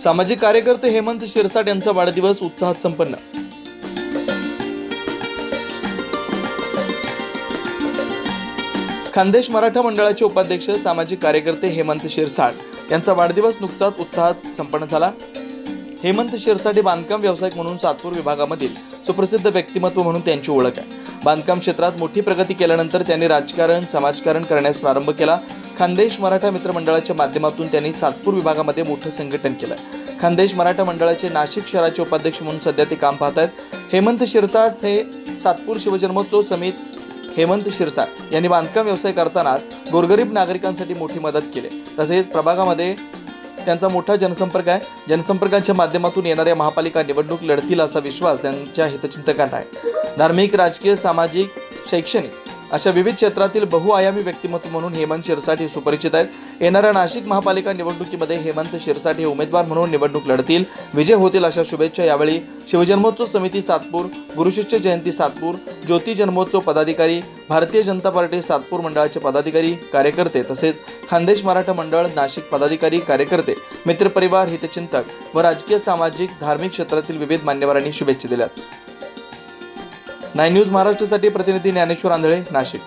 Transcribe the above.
सामाजिक कार्यकर्ते हेमंत शिरसाट यांचा वाढदिवस उत्साहात संपन्न। खान्देश मराठा मंडळाचे उपाध्यक्ष सामाजिक कार्यकर्ते हेमंत शिरसाट यांचा वाढदिवस नुकताच उत्साहात संपन्न झाला। हेमंत शिरसाट हे बांधकाम व्यावसायिक म्हणून सातपूर विभागामधील सुप्रसिद्ध व्यक्तिमत्व म्हणून त्यांची ओळख आहे। बांधकाम क्षेत्रात मोठी प्रगती केल्यानंतर त्यांनी राजकारण समाजकारण करण्यास प्रारंभ केला। खान्देश मराठा मित्र मंडळाच्या माध्यमातून त्यांनी सातपूर विभागामध्ये मोठे संघटन केलं। खान्देश मराठा मंडळाचे नाशिक शहराचे उपाध्यक्ष म्हणून सध्या ते काम पाहत आहेत। हेमंत शिरसाट हे सातपूर शिवजन्मोत्सव समिती हेमंत शिरसाट यांनी बांधकाम व्यवसाय करतानाच गोरगरीब नागरिकांसाठी मोठी मदत केली। तसेच प्रभागामध्ये त्यांचा मोठा जनसंपर्क आहे। जनसंपर्काच्या माध्यमातून येणाऱ्या महापालिका निवडणूक लढतील असा विश्वास त्यांच्या हितचिंतकांना आहे। धार्मिक, राजकीय, सामाजिक, शैक्षणिक अशा विविध क्षेत्रातील बहुआयामी व्यक्तिमत्व म्हणून हेमंत शिरसाट हे सुपरिचित आहेत। येणाऱ्या नाशिक महापालिका निवडणुकीमध्ये हेमंत शिरसाट हे उमेदवार म्हणून निवडणूक लढतील, विजय होतील अशा शुभेच्छा यावेळी शिवजन्मोत्सव समिती सातपूर, गुरुशिष्य जयंती सातपूर, ज्योती जन्मोत्सव पदाधिकारी, भारतीय जनता पार्टी सातपूर मंडळाचे पदाधिकारी, कार्यकर्ते तसेच खान्देश मराठा मंडळ नाशिक पदाधिकारी, कार्यकर्ते, मित्रपरिवार, हितचिंतक व राजकीय, सामाजिक, धार्मिक क्षेत्रातील विविध मान्यवरांनी शुभेच्छा दिल्यात। 9 न्यूज महाराष्ट्रासाठी प्रतिनिधी ज्ञानेश्वर आंधळे, नाशिक।